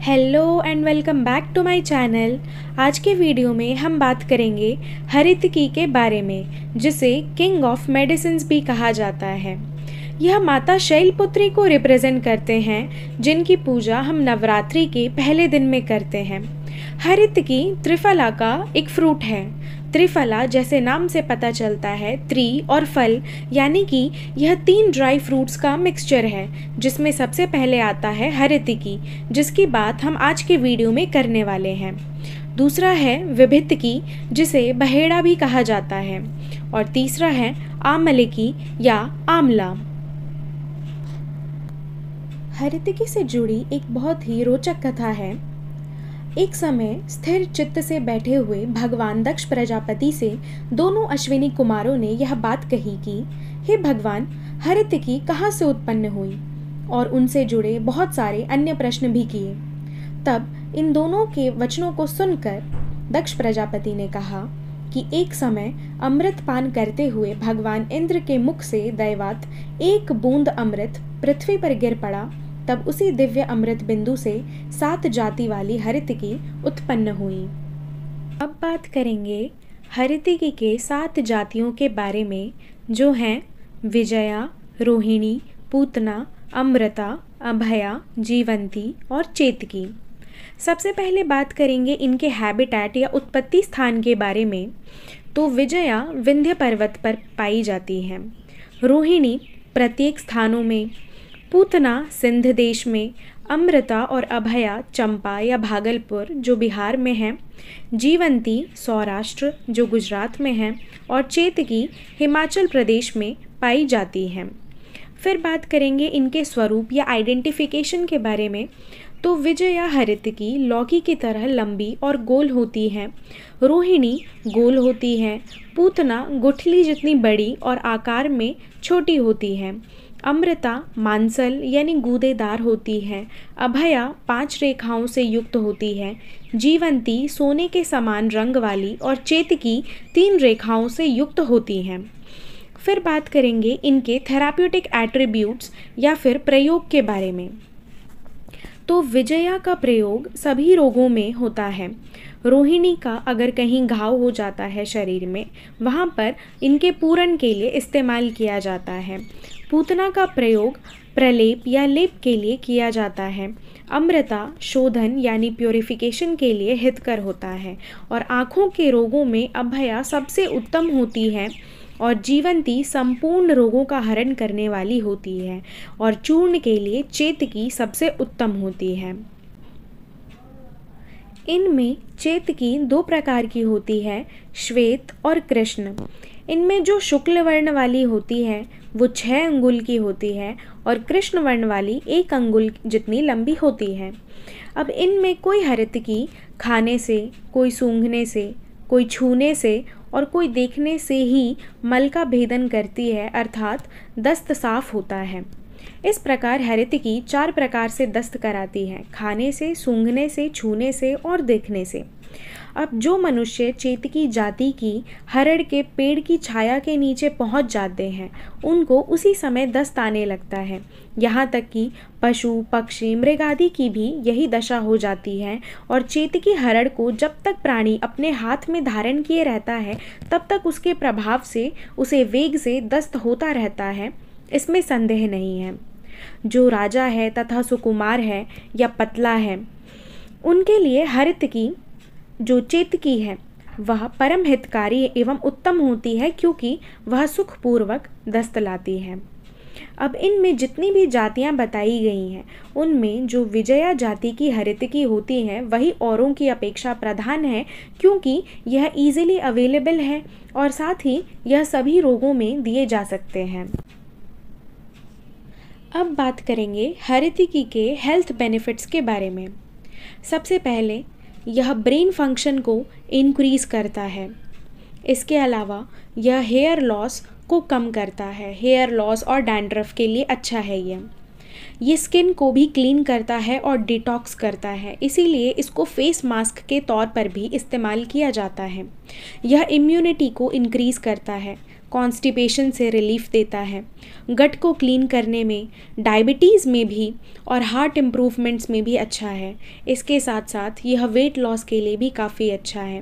Hello and welcome back to my channel. आज के video में हम बात करेंगे हरितकी के बारे में, जिसे किंग ऑफ मेडिसिन्स भी कहा जाता है। यह माता शैलपुत्री को रिप्रेजेंट करते हैं, जिनकी पूजा हम नवरात्रि के पहले दिन में करते हैं। हरितकी त्रिफला का एक फ्रूट है। त्रिफला जैसे नाम से पता चलता है, त्रि और फल, यानी कि यह 3 ड्राई फ्रूट्स का मिक्सचर है, जिसमें सबसे पहले आता है हरितकी, जिसकी बात हम आज के वीडियो में करने वाले हैं। दूसरा है विभित्तकी, जिसे बहेड़ा भी कहा जाता है, और तीसरा है आमलकी या आमला। हरितकी से जुड़ी एक बहुत ही रोचक कथा है। एक समय स्थिर चित्त से बैठे हुए भगवान दक्ष प्रजापति से दोनों अश्विनी कुमारों ने यह बात कही कि हे भगवान, हरितकी कहाँ से उत्पन्न हुई, और उनसे जुड़े बहुत सारे अन्य प्रश्न भी किए। तब इन दोनों के वचनों को सुनकर दक्ष प्रजापति ने कहा कि एक समय अमृत पान करते हुए भगवान इंद्र के मुख से दैवात एक बूंद अमृत पृथ्वी पर गिर पड़ा। तब उसी दिव्य अमृत बिंदु से 7 जाति वाली हरितकी उत्पन्न हुई। अब बात करेंगे हरितकी के 7 जातियों के बारे में, जो हैं विजया, रोहिणी, पूतना, अमृता, अभया, जीवंती और चेतकी। सबसे पहले बात करेंगे इनके हैबिटेट या उत्पत्ति स्थान के बारे में। तो विजया विंध्य पर्वत पर पाई जाती हैं, रोहिणी प्रत्येक स्थानों में, पूतना सिंध देश में, अमृता और अभया चंपा या भागलपुर जो बिहार में है, जीवंती सौराष्ट्र जो गुजरात में है, और चेतकी हिमाचल प्रदेश में पाई जाती हैं। फिर बात करेंगे इनके स्वरूप या आइडेंटिफिकेशन के बारे में। तो विजया हरितकी लौकी की तरह लंबी और गोल होती है, रोहिणी गोल होती है, पूतना गुठली जितनी बड़ी और आकार में छोटी होती है, अमृता मांसल यानी गूदेदार होती है, अभया 5 रेखाओं से युक्त होती है, जीवंती सोने के समान रंग वाली, और चेतकी 3 रेखाओं से युक्त होती हैं। फिर बात करेंगे इनके थेराप्यूटिक एट्रीब्यूट्स या फिर प्रयोग के बारे में। तो विजया का प्रयोग सभी रोगों में होता है। रोहिणी का अगर कहीं घाव हो जाता है शरीर में, वहाँ पर इनके पूरण के लिए इस्तेमाल किया जाता है। पूतना का प्रयोग प्रलेप या लेप के लिए किया जाता है। अमृता शोधन यानी प्योरिफिकेशन के लिए हितकर होता है, और आँखों के रोगों में अभया सबसे उत्तम होती है, और जीवंती संपूर्ण रोगों का हरण करने वाली होती है, और चूर्ण के लिए चेतकी सबसे उत्तम होती है। इनमें चेतकी 2 प्रकार की होती है, श्वेत और कृष्ण। इनमें जो शुक्ल वर्ण वाली होती है वो 6 अंगुल की होती है, और कृष्ण वर्ण वाली 1 अंगुल जितनी लंबी होती है। अब इनमें कोई हरितकी खाने से, कोई सूंघने से, कोई छूने से और कोई देखने से ही मल का भेदन करती है, अर्थात दस्त साफ होता है। इस प्रकार हरितकी 4 प्रकार से दस्त कराती है, खाने से, सूंघने से, छूने से और देखने से। अब जो मनुष्य चेतकी जाति की हरड़ के पेड़ की छाया के नीचे पहुंच जाते हैं, उनको उसी समय दस्त आने लगता है। यहाँ तक कि पशु पक्षी मृग आदि की भी यही दशा हो जाती है, और चेतकी हरड़ को जब तक प्राणी अपने हाथ में धारण किए रहता है, तब तक उसके प्रभाव से उसे वेग से दस्त होता रहता है, इसमें संदेह नहीं है। जो राजा है तथा सुकुमार है या पतला है, उनके लिए हरितकी जो चेतकी है वह परम हितकारी एवं उत्तम होती है, क्योंकि वह सुखपूर्वक दस्त लाती है। अब इनमें जितनी भी जातियां बताई गई हैं, उनमें जो विजया जाति की हरितकी होती है वही औरों की अपेक्षा प्रधान है, क्योंकि यह इजीली अवेलेबल है, और साथ ही यह सभी रोगों में दिए जा सकते हैं। अब बात करेंगे हरितकी के हेल्थ बेनिफिट्स के बारे में। सबसे पहले यह ब्रेन फंक्शन को इंक्रीज़ करता है। इसके अलावा यह हेयर लॉस को कम करता है। हेयर लॉस और डैंड्रफ के लिए अच्छा है ये स्किन को भी क्लीन करता है और डिटॉक्स करता है, इसीलिए इसको फेस मास्क के तौर पर भी इस्तेमाल किया जाता है। यह इम्यूनिटी को इंक्रीज़ करता है, कॉन्स्टिपेशन से रिलीफ देता है, गट को क्लीन करने में, डायबिटीज़ में भी और हार्ट इम्प्रूवमेंट्स में भी अच्छा है। इसके साथ साथ यह वेट लॉस के लिए भी काफ़ी अच्छा है।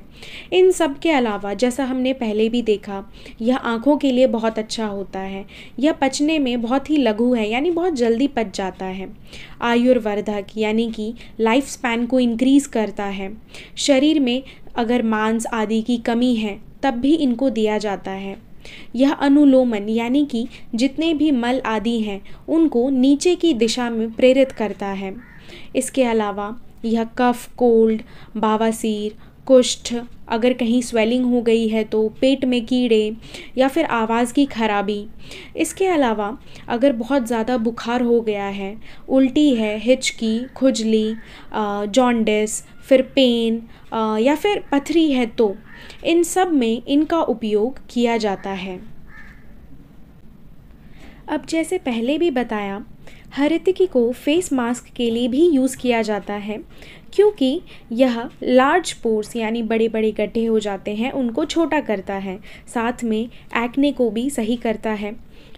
इन सब के अलावा जैसा हमने पहले भी देखा, यह आँखों के लिए बहुत अच्छा होता है। यह पचने में बहुत ही लघु है, यानी बहुत जल्दी पच जाता है। आयुर्वर्धक यानी कि लाइफ स्पैन को इंक्रीज़ करता है। शरीर में अगर मांस आदि की कमी है तब भी इनको दिया जाता है। यह अनुलोमन यानी कि जितने भी मल आदि हैं उनको नीचे की दिशा में प्रेरित करता है। इसके अलावा यह कफ, कोल्ड, बवासीर, कुष्ठ, अगर कहीं स्वेलिंग हो गई है तो पेट में कीड़े या फिर आवाज़ की खराबी। इसके अलावा अगर बहुत ज़्यादा बुखार हो गया है, उल्टी है, हिचकी, खुजली, जॉन्डिस, फिर पेन या फिर पथरी है तो इन सब में इनका उपयोग किया जाता है। अब जैसे पहले भी बताया, हरितकी को फेस मास्क के लिए भी यूज़ किया जाता है, क्योंकि यह लार्ज पोर्स यानी बड़े बड़े गड्ढे हो जाते हैं उनको छोटा करता है, साथ में एक्ने को भी सही करता है,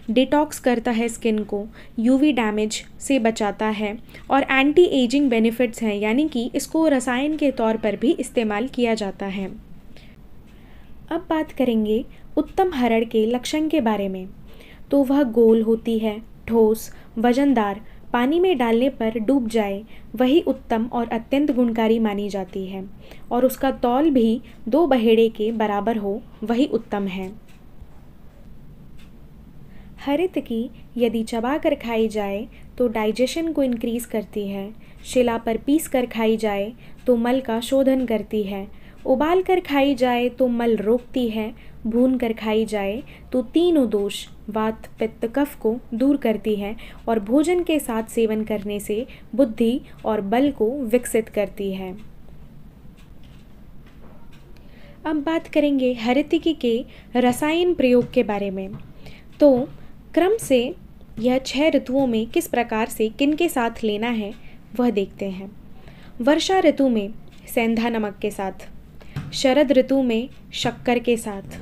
डिटॉक्स करता है स्किन को, यूवी डैमेज से बचाता है और एंटी एजिंग बेनिफिट्स हैं, यानी कि इसको रसायन के तौर पर भी इस्तेमाल किया जाता है। अब बात करेंगे उत्तम हरड़ के लक्षण के बारे में। तो वह गोल होती है, ठोस, वजनदार, पानी में डालने पर डूब जाए, वही उत्तम और अत्यंत गुणकारी मानी जाती है, और उसका तौल भी 2 बहेड़े के बराबर हो, वही उत्तम है। हरितकी यदि चबा कर खाई जाए तो डाइजेशन को इंक्रीज़ करती है, शिला पर पीस कर खाई जाए तो मल का शोधन करती है, उबाल कर खाई जाए तो मल रोकती है, भून कर खाई जाए तो तीनों दोष वात, पित्त, कफ को दूर करती है और भोजन के साथ सेवन करने से बुद्धि और बल को विकसित करती है। अब बात करेंगे हरितकी के रसायन प्रयोग के बारे में। तो क्रम से यह 6 ऋतुओं में किस प्रकार से किन के साथ लेना है वह देखते हैं। वर्षा ऋतु में सेंधा नमक के साथ, शरद ऋतु में शक्कर के साथ,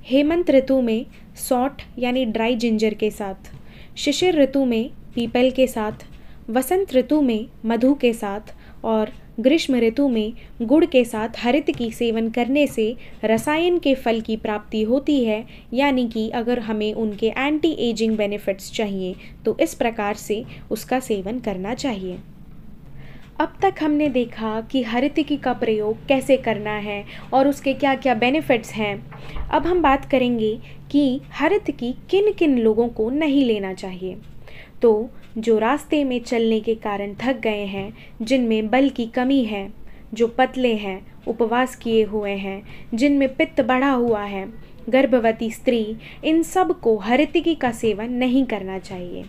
हेमंत ऋतु में सौंठ यानी ड्राई जिंजर के साथ, शिशिर ऋतु में पीपल के साथ, वसंत ऋतु में मधु के साथ और ग्रीष्म ऋतु में गुड़ के साथ हरितकी सेवन करने से रसायन के फल की प्राप्ति होती है, यानी कि अगर हमें उनके एंटी एजिंग बेनिफिट्स चाहिए तो इस प्रकार से उसका सेवन करना चाहिए। अब तक हमने देखा कि हरितकी का प्रयोग कैसे करना है और उसके क्या क्या बेनिफिट्स हैं। अब हम बात करेंगे कि हरितकी किन किन लोगों को नहीं लेना चाहिए। तो जो रास्ते में चलने के कारण थक गए हैं, जिनमें बल की कमी है, जो पतले हैं, उपवास किए हुए हैं, जिनमें पित्त बढ़ा हुआ है, गर्भवती स्त्री, इन सब को हरितकी का सेवन नहीं करना चाहिए।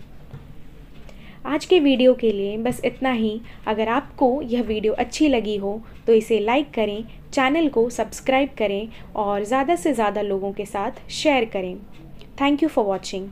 आज के वीडियो के लिए बस इतना ही। अगर आपको यह वीडियो अच्छी लगी हो तो इसे लाइक करें, चैनल को सब्सक्राइब करें और ज़्यादा से ज़्यादा लोगों के साथ शेयर करें। Thank you for watching.